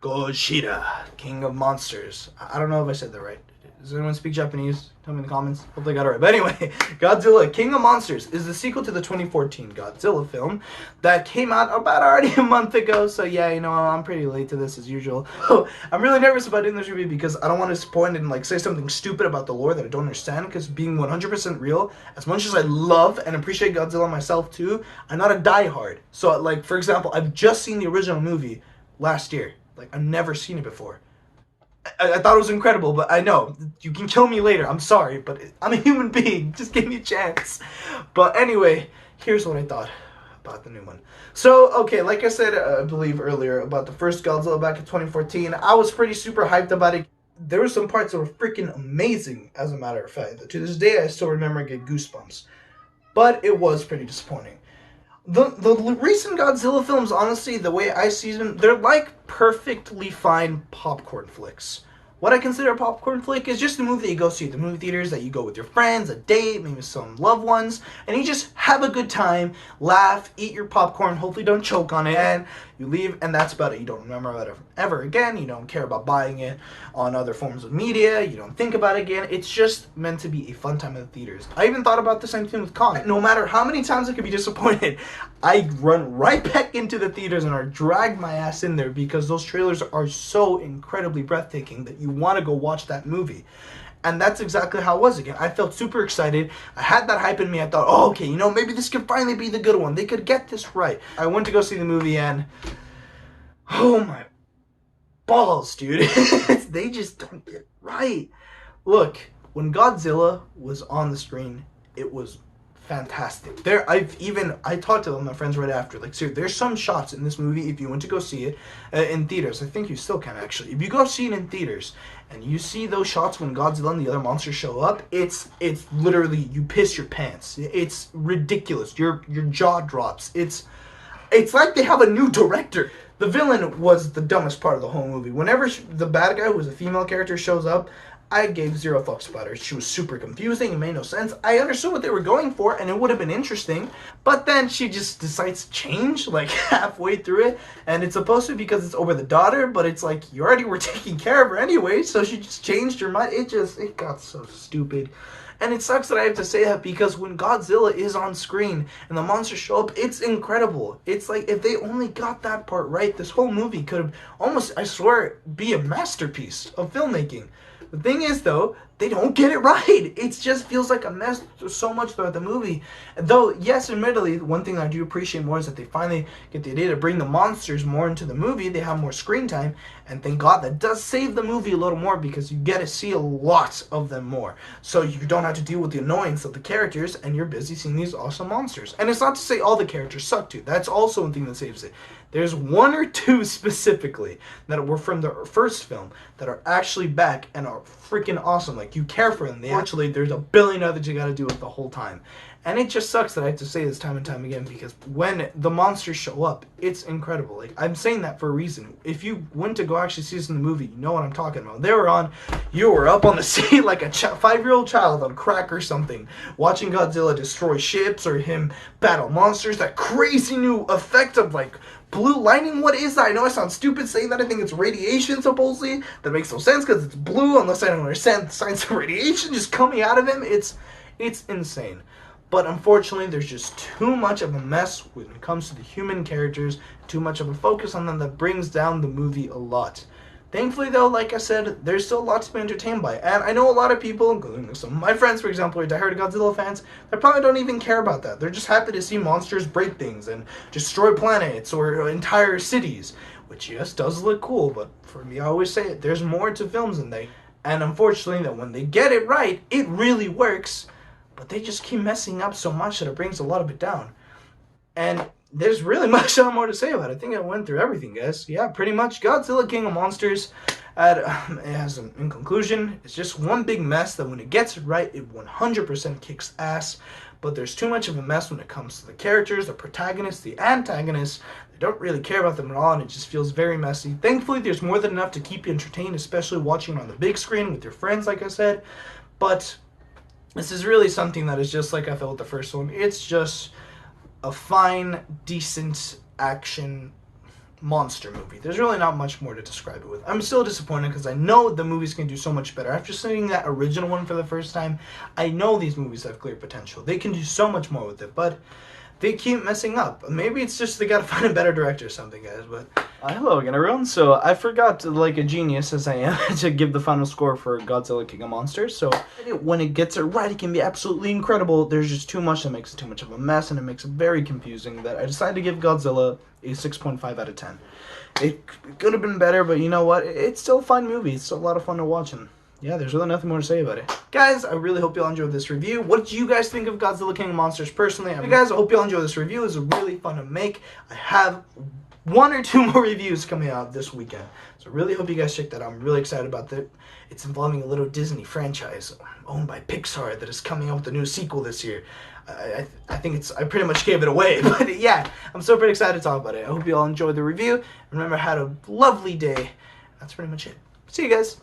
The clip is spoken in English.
Godzilla, King of Monsters. I don't know if I said that right. Does anyone speak Japanese? Tell me in the comments. Hopefully I got it right. But anyway, Godzilla, King of Monsters is the sequel to the 2014 Godzilla film that came out about already a month ago. So yeah, you know, I'm pretty late to this as usual. I'm really nervous about doing this review because I don't want to disappoint and like say something stupid about the lore that I don't understand, because being 100% real, as much as I love and appreciate Godzilla myself too, I'm not a diehard. So like, for example, I've just seen the original movie last year. Like, I've never seen it before. I thought it was incredible, but I know you can kill me later. I'm sorry, but I'm a human being. Just give me a chance. But anyway, here's what I thought about the new one. So, okay, like I said, I believe earlier about the first Godzilla back in 2014, I was pretty super hyped about it. There were some parts that were freaking amazing, as a matter of fact. To this day, I still remember and get goosebumps. But it was pretty disappointing. The recent Godzilla films, honestly, the way I see them, they're like perfectly fine popcorn flicks. What I consider a popcorn flick is just a movie that you go see at the movie theaters, that you go with your friends, a date, maybe some loved ones, and you just have a good time, laugh, eat your popcorn, hopefully don't choke on it, and you leave, and that's about it. You don't remember about it ever again. You don't care about buying it on other forms of media. You don't think about it again. It's just meant to be a fun time at the theaters. I even thought about the same thing with Kong. No matter how many times I could be disappointed, I run right back into the theaters and I drag my ass in there because those trailers are so incredibly breathtaking that you want to go watch that movie. And that's exactly how it was again. I felt super excited. I had that hype in me. I thought, oh, okay, you know, maybe this could finally be the good one. They could get this right. I went to go see the movie and, oh my balls, dude. They just don't get right. Look, when Godzilla was on the screen, it was fantastic. I talked to my friends right after. Like, seriously, there's some shots in this movie, if you went to go see it in theaters, I think you still can actually. If you go see it in theaters and you see those shots when Godzilla and the other monsters show up, it's literally, you piss your pants. It's ridiculous. Your jaw drops. It's like they have a new director. The villain was the dumbest part of the whole movie. Whenever the bad guy, who was a female character, shows up, I gave zero fucks about her. She was super confusing. It made no sense. I understood what they were going for, and it would have been interesting. But then she just decides to change, like, halfway through it. And it's supposed to be because it's over the daughter, but it's like, you already were taking care of her anyway, so she just changed her mind. It got so stupid. And it sucks that I have to say that, because when Godzilla is on screen and the monsters show up, it's incredible. It's like, if they only got that part right, this whole movie could have almost, I swear, be a masterpiece of filmmaking. The thing is, though, they don't get it right. It just feels like a mess so much throughout the movie. Though, yes, admittedly, one thing I do appreciate more is that they finally get the idea to bring the monsters more into the movie. They have more screen time, and thank God that does save the movie a little more, because you get to see a lot of them more. So you don't have to deal with the annoyance of the characters, and you're busy seeing these awesome monsters. And it's not to say all the characters suck, too. That's also one thing that saves it. There's one or two specifically that were from the first film that are actually back and are freaking awesome. Like, you care for them. There's a billion others you gotta deal with the whole time. And it just sucks that I have to say this time and time again, because when the monsters show up, it's incredible. Like, I'm saying that for a reason. If you went to go actually see this in the movie, you know what I'm talking about. You were up on the seat like a 5-year-old child on crack or something, watching Godzilla destroy ships or him battle monsters. That crazy new effect of, like, blue lightning. What is that? I know I sound stupid saying that. I think it's radiation, supposedly. That makes no sense because it's blue, unless I don't understand the science of radiation just coming out of him. It's insane. But unfortunately, there's just too much of a mess when it comes to the human characters, too much of a focus on them that brings down the movie a lot. Thankfully, though, like I said, there's still a lot to be entertained by. And I know a lot of people, including some of my friends, for example, are diehard Godzilla fans, that probably don't even care about that. They're just happy to see monsters break things and destroy planets or entire cities, which, yes, does look cool. But for me, I always say it, there's more to films than they. And unfortunately, that when they get it right, it really works. But they just keep messing up so much that it brings a lot of it down. And there's really much more to say about it. I think I went through everything, guys. Yeah, pretty much. Godzilla, King of Monsters. In conclusion, it's just one big mess that when it gets it right, it 100% kicks ass. But there's too much of a mess when it comes to the characters, the protagonists, the antagonists. They don't really care about them at all, and it just feels very messy. Thankfully, there's more than enough to keep you entertained, especially watching on the big screen with your friends, like I said. But this is really something that is just like I felt with the first one. It's just a fine, decent action monster movie. There's really not much more to describe it with. I'm still disappointed because I know the movies can do so much better. After seeing that original one for the first time, I know these movies have clear potential. They can do so much more with it, but they keep messing up. Maybe it's just they gotta find a better director or something, guys. But hello again, everyone. So I forgot, like a genius as I am, to give the final score for Godzilla King of Monsters. So when it gets it right, it can be absolutely incredible. There's just too much that makes it too much of a mess, and it makes it very confusing. That I decided to give Godzilla a 6.5 out of 10. It could have been better, but you know what? It's still a fun movie. It's still a lot of fun to watch, and yeah, there's really nothing more to say about it. Guys, I really hope you all enjoyed this review. What did you guys think of Godzilla King of Monsters personally? Guys, I hope you all enjoyed this review. It was really fun to make. I have 1 or 2 more reviews coming out this weekend. So I really hope you guys check that out. I'm really excited about that. It's involving a little Disney franchise owned by Pixar that is coming out with a new sequel this year. I think I pretty much gave it away. But yeah, I'm so pretty excited to talk about it. I hope you all enjoyed the review. Remember, had a lovely day. That's pretty much it. See you guys.